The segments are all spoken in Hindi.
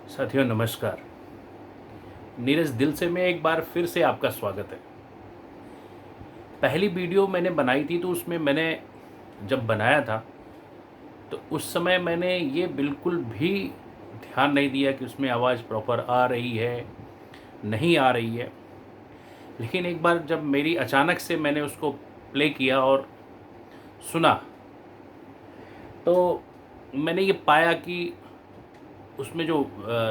साथियों नमस्कार। नीरज दिल से मैं एक बार फिर से आपका स्वागत है। पहली वीडियो मैंने बनाई थी तो उसमें मैंने जब बनाया था तो उस समय मैंने ये बिल्कुल भी ध्यान नहीं दिया कि उसमें आवाज़ प्रॉपर आ रही है नहीं आ रही है। लेकिन एक बार जब मेरी अचानक से मैंने उसको प्ले किया और सुना तो मैंने ये पाया कि उसमें जो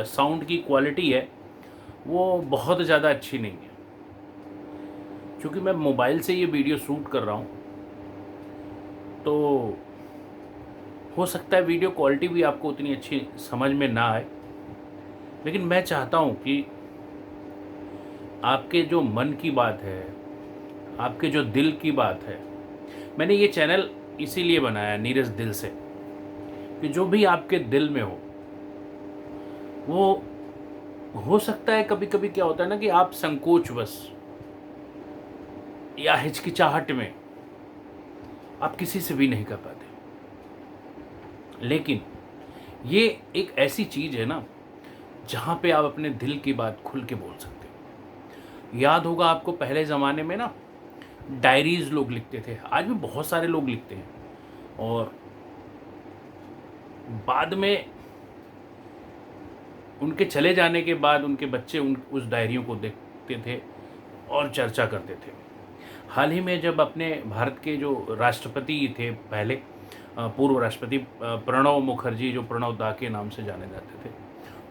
साउंड की क्वालिटी है वो बहुत ज़्यादा अच्छी नहीं है। क्योंकि मैं मोबाइल से ये वीडियो शूट कर रहा हूँ तो हो सकता है वीडियो क्वालिटी भी आपको उतनी अच्छी समझ में ना आए। लेकिन मैं चाहता हूँ कि आपके जो मन की बात है, आपके जो दिल की बात है, मैंने ये चैनल इसीलिए बनाया नीरज दिल से कि जो भी आपके दिल में वो हो सकता है कभी कभी क्या होता है ना कि आप संकोचवश या हिचकिचाहट में आप किसी से भी नहीं कर पाते। लेकिन ये एक ऐसी चीज़ है ना जहाँ पे आप अपने दिल की बात खुल के बोल सकते हो। याद होगा आपको पहले ज़माने में ना डायरीज लोग लिखते थे, आज भी बहुत सारे लोग लिखते हैं और बाद में उनके चले जाने के बाद उनके बच्चे उस डायरियों को देखते थे और चर्चा करते थे। हाल ही में जब अपने भारत के जो राष्ट्रपति थे पहले पूर्व राष्ट्रपति प्रणब मुखर्जी, जो प्रणब दा के नाम से जाने जाते थे,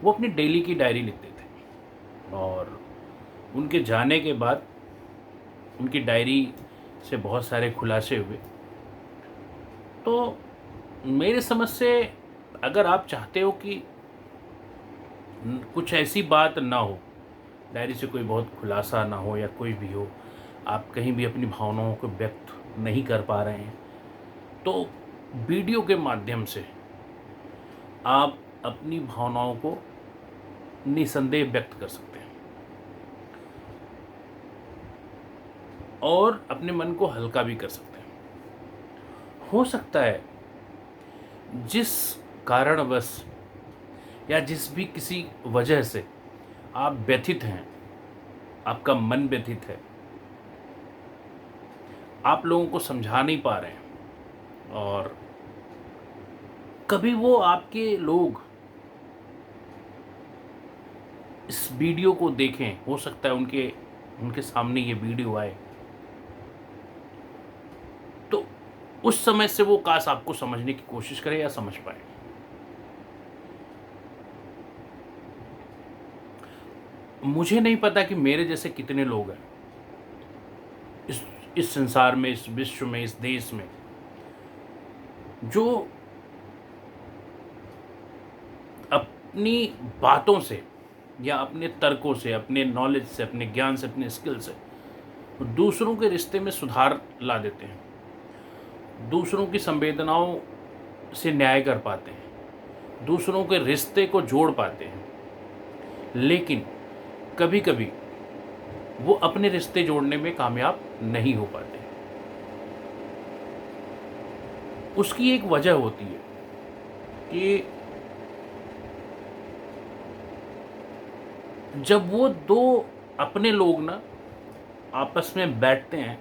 वो अपनी डेली की डायरी लिखते थे और उनके जाने के बाद उनकी डायरी से बहुत सारे खुलासे हुए। तो मेरे समझ से अगर आप चाहते हो कि कुछ ऐसी बात ना हो, डायरी से कोई बहुत खुलासा ना हो या कोई भी हो, आप कहीं भी अपनी भावनाओं को व्यक्त नहीं कर पा रहे हैं, तो वीडियो के माध्यम से आप अपनी भावनाओं को निसंदेह व्यक्त कर सकते हैं और अपने मन को हल्का भी कर सकते हैं। हो सकता है जिस कारणवश या जिस भी किसी वजह से आप व्यथित हैं, आपका मन व्यथित है, आप लोगों को समझा नहीं पा रहे हैं और कभी वो आपके लोग इस वीडियो को देखें, हो सकता है उनके उनके सामने ये वीडियो आए, तो उस समय से वो काश आपको समझने की कोशिश करे या समझ पाए। मुझे नहीं पता कि मेरे जैसे कितने लोग हैं इस इस संसार में, इस विश्व में, इस देश में, जो अपनी बातों से या अपने तर्कों से, अपने नॉलेज से, अपने ज्ञान से, अपने स्किल से दूसरों के रिश्ते में सुधार ला देते हैं, दूसरों की संवेदनाओं से न्याय कर पाते हैं, दूसरों के रिश्ते को जोड़ पाते हैं। लेकिन कभी कभी वो अपने रिश्ते जोड़ने में कामयाब नहीं हो पाते। उसकी एक वजह होती है कि जब वो दो अपने लोग ना आपस में बैठते हैं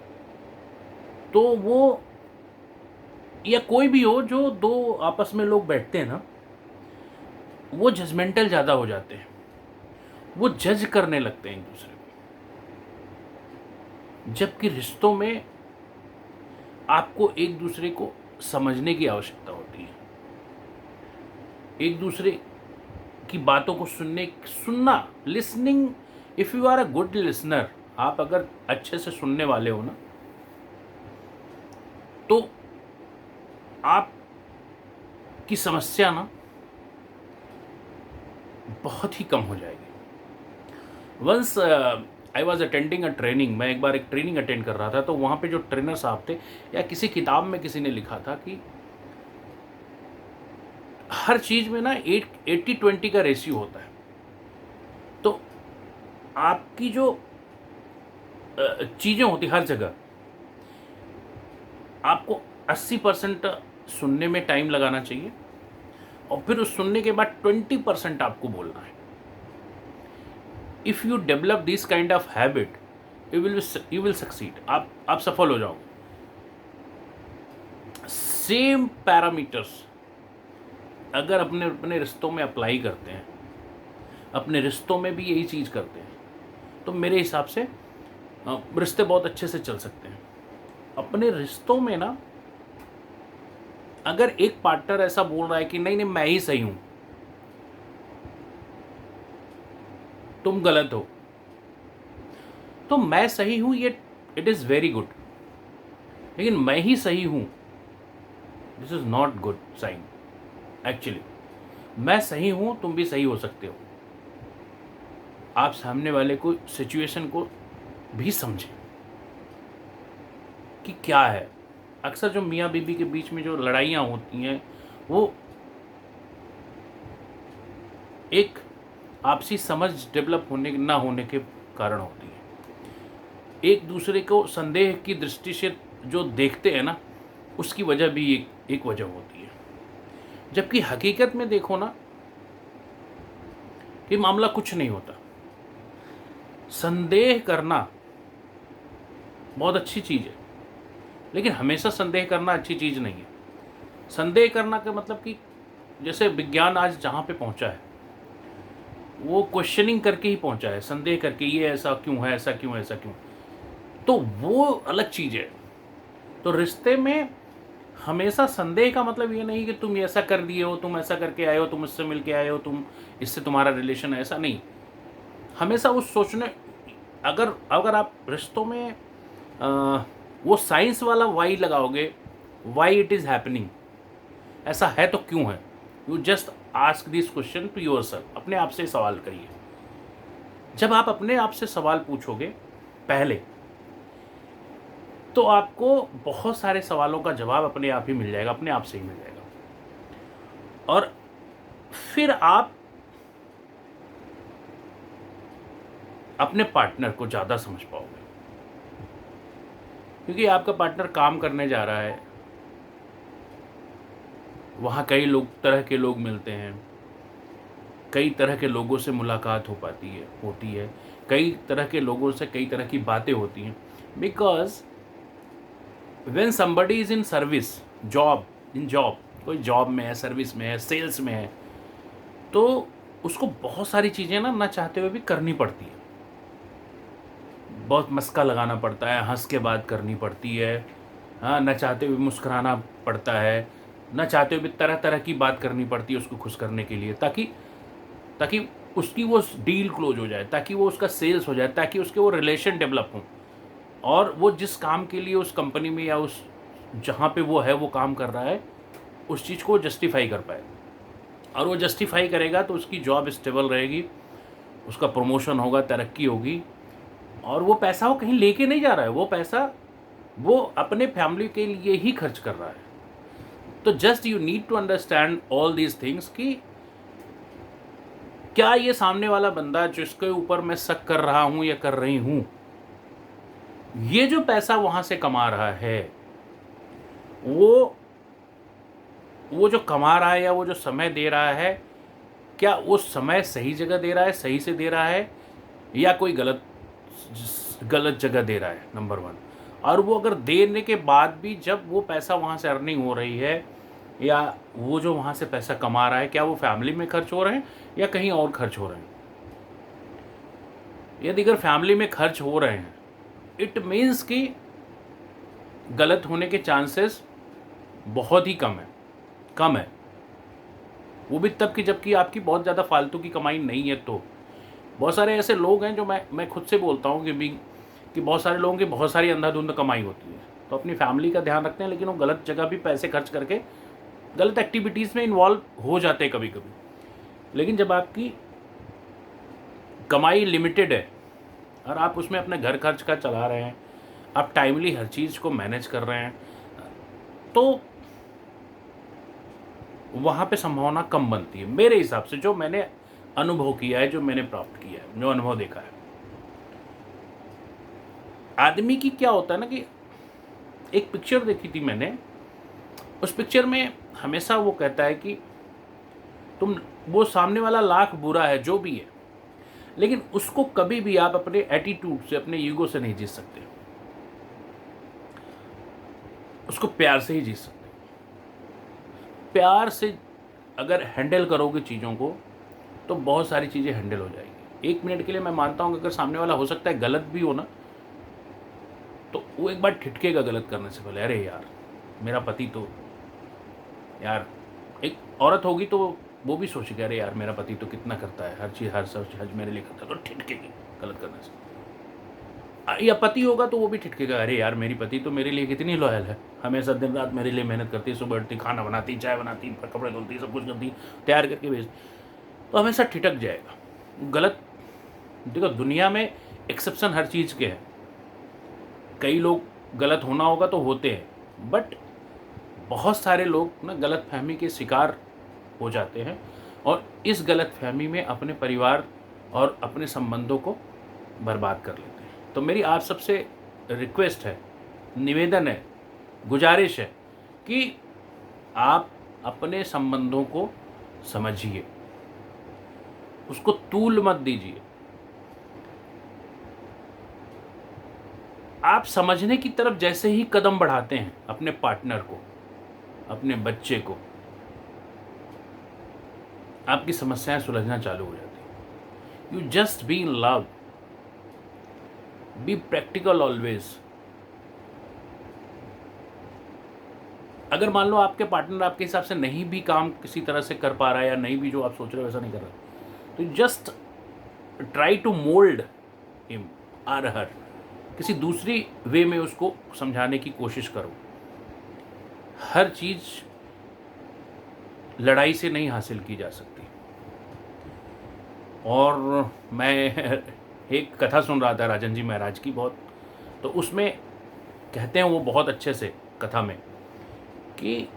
तो वो, या कोई भी हो, जो दो आपस में लोग बैठते हैं ना, वो जजमेंटल ज़्यादा हो जाते हैं, वो जज करने लगते हैं एक दूसरे को। जबकि रिश्तों में आपको एक दूसरे को समझने की आवश्यकता होती है, एक दूसरे की बातों को सुनना, listening. If you are a good listener, आप अगर अच्छे से सुनने वाले हो ना, तो आपकी समस्या ना बहुत ही कम हो जाएगी। Once I was attending a training, मैं एक बार एक ट्रेनिंग अटेंड कर रहा था, तो वहाँ पे जो ट्रेनर साहब थे, या किसी किताब में किसी ने लिखा था कि हर चीज़ में ना 80-20 का रेशियो होता है। तो आपकी जो चीज़ें होती हर जगह, आपको 80% सुनने में टाइम लगाना चाहिए और फिर उस सुनने के बाद 20% आपको बोलना है। If you develop this kind of habit, you will succeed. आप सफल हो जाओगे। सेम पैरामीटर्स अगर अपने अपने रिश्तों में अप्लाई करते हैं, अपने रिश्तों में भी यही चीज़ करते हैं, तो मेरे हिसाब से रिश्ते बहुत अच्छे से चल सकते हैं। अपने रिश्तों में ना, अगर एक पार्टनर ऐसा बोल रहा है कि नहीं नहीं मैं ही सही हूं, तुम गलत हो, तो मैं सही हूं ये इट इज़ वेरी गुड, लेकिन मैं ही सही हूं this is not good sign actually. मैं सही हूं, तुम भी सही हो सकते हो। आप सामने वाले को सिचुएशन को भी समझें कि क्या है। अक्सर जो मियाँ बीबी के बीच में जो लड़ाइयाँ होती हैं वो एक आपसी समझ डेवलप होने ना होने के कारण होती है। एक दूसरे को संदेह की दृष्टि से जो देखते हैं ना, उसकी वजह भी एक वजह होती है। जबकि हकीकत में देखो ना कि मामला कुछ नहीं होता। संदेह करना बहुत अच्छी चीज़ है, लेकिन हमेशा संदेह करना अच्छी चीज़ नहीं है। संदेह करना का मतलब कि जैसे विज्ञान आज जहाँ पे पहुँचा है, वो क्वेश्चनिंग करके ही पहुँचा है, संदेह करके, ये ऐसा क्यों है, ऐसा क्यों, ऐसा क्यों। तो वो अलग चीज़ है। तो रिश्ते में हमेशा संदेह का मतलब ये नहीं कि तुम ऐसा कर दिए हो, तुम ऐसा करके आए हो, तुम इससे मिल के आए हो, तुम इससे तुम्हारा रिलेशन है, ऐसा नहीं। हमेशा उस सोचने, अगर अगर आप रिश्तों में वो साइंस वाला वाई लगाओगे, वाई इट इज़ हैपनिंग, ऐसा है तो क्यों है, you just ask this question to your self. अपने आप से सवाल करिए। जब आप अपने आप से सवाल पूछोगे पहले, तो आपको बहुत सारे सवालों का जवाब अपने आप ही मिल जाएगा, अपने आप से ही मिल जाएगा। और फिर आप अपने पार्टनर को ज़्यादा समझ पाओगे, क्योंकि आपका पार्टनर काम करने जा रहा है, वहाँ कई तरह के लोग मिलते हैं, कई तरह के लोगों से मुलाकात होती है, कई तरह के लोगों से कई तरह की बातें होती हैं। Because when somebody is in service, job, कोई जॉब में है, सर्विस में है, सेल्स में है, तो उसको बहुत सारी चीज़ें ना चाहते हुए भी करनी पड़ती है। बहुत मस्का लगाना पड़ता है, हंस के बात करनी पड़ती है, हाँ, न चाहते हुए मुस्कुराना पड़ता है, न चाहते हुए भी तरह तरह की बात करनी पड़ती है उसको खुश करने के लिए, ताकि ताकि उसकी वो डील क्लोज हो जाए, ताकि वो उसका सेल्स हो जाए, ताकि उसके वो रिलेशन डेवलप हों, और वो जिस काम के लिए उस कंपनी में या उस जहाँ पे वो है वो काम कर रहा है, उस चीज़ को जस्टिफाई कर पाए। और वो जस्टिफाई करेगा तो उसकी जॉब स्टेबल रहेगी, उसका प्रमोशन होगा, तरक्की होगी, और वो पैसा वो कहीं लेके नहीं जा रहा है, वो पैसा वो अपने फैमिली के लिए ही खर्च कर रहा है। तो just you need to understand all these things कि क्या ये सामने वाला बंदा जिसके ऊपर मैं शक कर रहा हूँ या कर रही हूँ, ये जो पैसा वहाँ से कमा रहा है, वो जो कमा रहा है या वो जो समय दे रहा है, क्या वो समय सही जगह दे रहा है, सही से दे रहा है, या कोई गलत जगह दे रहा है, नंबर 1। और वो अगर देने के बाद भी जब वो पैसा वहाँ से अर्निंग हो रही है, या वो जो वहाँ से पैसा कमा रहा है, क्या वो फैमिली में खर्च हो रहे हैं या कहीं और खर्च हो रहे हैं। यदि अगर फैमिली में खर्च हो रहे हैं, इट मीन्स कि गलत होने के चांसेस बहुत ही कम है। वो भी तब कि जबकि आपकी बहुत ज़्यादा फालतू की कमाई नहीं है। तो बहुत सारे ऐसे लोग हैं जो मैं खुद से बोलता हूँ कि बहुत सारे लोगों की बहुत सारी अंधाधुंध कमाई होती है, तो अपनी फैमिली का ध्यान रखते हैं, लेकिन वो गलत जगह भी पैसे खर्च करके गलत एक्टिविटीज़ में इन्वॉल्व हो जाते हैं कभी कभी। लेकिन जब आपकी कमाई लिमिटेड है और आप उसमें अपने घर खर्च का चला रहे हैं, आप टाइमली हर चीज़ को मैनेज कर रहे हैं, तो वहाँ पे संभावना कम बनती है मेरे हिसाब से, जो मैंने अनुभव किया है, जो मैंने प्राप्त किया है, जो अनुभव देखा है। आदमी की क्या होता है ना कि एक पिक्चर देखी थी मैंने, उस पिक्चर में हमेशा वो कहता है कि तुम, वो सामने वाला लाख बुरा है जो भी है, लेकिन उसको कभी भी आप अपने एटीट्यूड से, अपने ईगो से नहीं जीत सकते, उसको प्यार से ही जीत सकते। प्यार से अगर हैंडल करोगे चीज़ों को तो बहुत सारी चीज़ें हैंडल हो जाएगी। 1 मिनट के लिए मैं मानता हूँ कि अगर सामने वाला हो सकता है गलत भी हो ना, तो वो एक बार ठिठकेगा गलत करने से पहले, अरे यार मेरा पति तो, यार एक औरत होगी तो वो भी सोचेगी अरे यार मेरा पति तो कितना करता है, हर चीज़ हर सब हज मेरे लिए करता है, तो ठिठकेगी गलत करने से। या पति होगा तो वो भी ठिठकेगा, अरे यार मेरी पति तो मेरे लिए कितनी लॉयल है, हमेशा दिन रात मेरे लिए मेहनत करती है, सुबह उठती, खाना बनाती, चाय बनाती, कपड़े धुलती, सब कुछ करती, तैयार करके भेजती, तो हमेशा ठिठक जाएगा गलत। देखो दुनिया में एक्सेप्शन हर चीज़ के हैं, कई लोग गलत होना होगा तो होते हैं, बट बहुत सारे लोग ना गलत फहमी के शिकार हो जाते हैं और इस गलत फहमी में अपने परिवार और अपने संबंधों को बर्बाद कर लेते हैं। तो मेरी आप सबसे रिक्वेस्ट है, निवेदन है, गुजारिश है कि आप अपने संबंधों को समझिए, उसको तूल मत दीजिए। आप समझने की तरफ जैसे ही कदम बढ़ाते हैं अपने पार्टनर को, अपने बच्चे को, आपकी समस्याएं सुलझना चालू हो जाती। You just be in love, be practical always. अगर मान लो आपके पार्टनर आपके हिसाब से नहीं भी काम किसी तरह से कर पा रहा है, या नहीं भी जो आप सोच रहे हो वैसा नहीं कर रहा, तो just try to mould him or her, किसी दूसरी वे में उसको समझाने की कोशिश करो। हर चीज़ लड़ाई से नहीं हासिल की जा सकती। और मैं एक कथा सुन रहा था राजन जी महाराज की बहुत, तो उसमें कहते हैं वो बहुत अच्छे से कथा में कि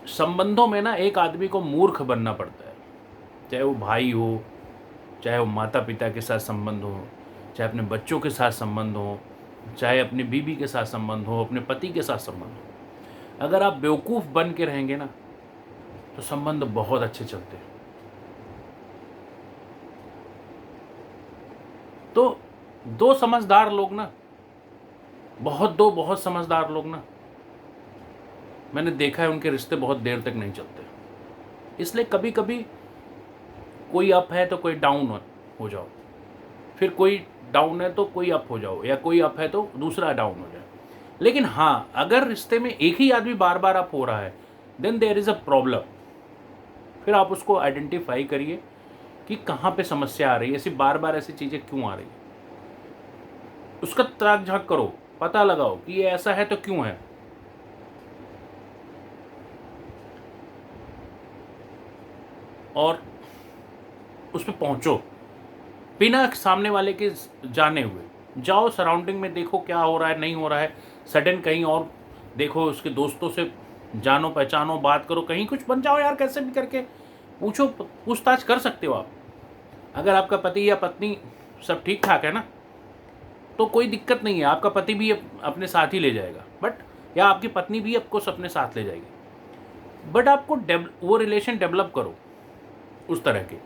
संबंधों में ना एक आदमी को मूर्ख बनना पड़ता है, चाहे वो भाई हो, चाहे वो माता पिता के साथ संबंध हो, चाहे अपने बच्चों के साथ संबंध हो, चाहे अपनी बीवी के साथ संबंध हो, अपने पति के साथ संबंध हो। अगर आप बेवकूफ़ बन के रहेंगे ना तो संबंध बहुत अच्छे चलते हैं। तो दो समझदार लोग ना, बहुत समझदार लोग ना, मैंने देखा है उनके रिश्ते बहुत देर तक नहीं चलते। इसलिए कभी कभी कोई अप है तो कोई डाउन हो जाओ, फिर कोई डाउन है तो कोई अप हो जाओ, या कोई अप है तो दूसरा डाउन हो जाए। लेकिन हाँ, अगर रिश्ते में एक ही आदमी बार बार अप हो रहा है, then there is a problem. फिर आप उसको आइडेंटिफाई करिए कि कहाँ पे समस्या आ रही है, ऐसी बार बार ऐसी चीज़ें क्यों आ रही है, उसका ताक झाँक करो, पता लगाओ कि ये ऐसा है तो क्यों है, और उस पर पहुँचो बिना सामने वाले के जाने हुए। जाओ सराउंडिंग में, देखो क्या हो रहा है, नहीं हो रहा है, सडन कहीं और देखो, उसके दोस्तों से जानो पहचानो, बात करो, कहीं कुछ बन जाओ यार, कैसे भी करके पूछो, पूछताछ कर सकते हो आप। अगर आपका पति या पत्नी सब ठीक ठाक है ना, तो कोई दिक्कत नहीं है, आपका पति भी अपने साथ ही ले जाएगा, बट या आपकी पत्नी भी आपको अपने साथ ले जाएगी। बट आपको वो रिलेशन डेवलप करो उस तरह के।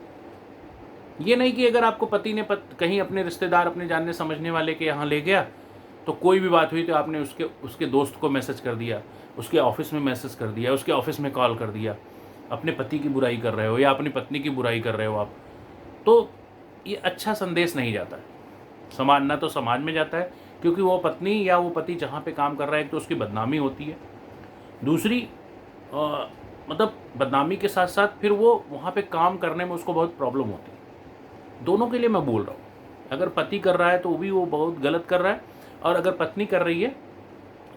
ये नहीं कि अगर आपको पति ने कहीं अपने रिश्तेदार, अपने जानने समझने वाले के यहाँ ले गया, तो कोई भी बात हुई तो आपने उसके दोस्त को मैसेज कर दिया, उसके ऑफिस में मैसेज कर दिया, उसके ऑफिस में कॉल कर दिया, अपने पति की बुराई कर रहे हो या अपनी पत्नी की बुराई कर रहे हो आप, तो ये अच्छा संदेश नहीं जाता है समाज, ना तो समाज में जाता है, क्योंकि वो पत्नी या वो पति जहाँ पे काम कर रहा है तो उसकी बदनामी होती है, दूसरी मतलब बदनामी के साथ साथ फिर वो वहाँ पे काम करने में उसको बहुत प्रॉब्लम होती है। दोनों के लिए मैं बोल रहा हूँ, अगर पति कर रहा है तो भी वो बहुत गलत कर रहा है, और अगर पत्नी कर रही है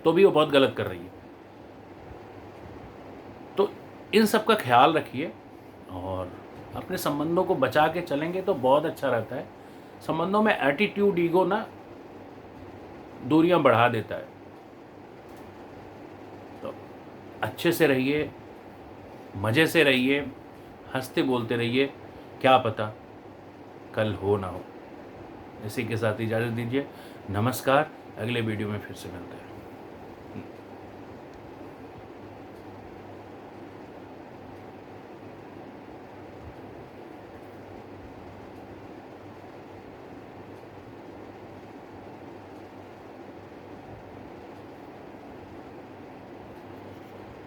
तो भी वो बहुत गलत कर रही है। तो इन सब का ख्याल रखिए और अपने संबंधों को बचा के चलेंगे तो बहुत अच्छा रहता है। संबंधों में एटीट्यूड, ईगो ना दूरियां बढ़ा देता है। तो अच्छे से रहिए, मज़े से रहिए, हंसते बोलते रहिए, क्या पता कल हो ना हो। इसी के साथ इजाज़त दीजिए। नमस्कार, अगले वीडियो में फिर से मिलते हैं।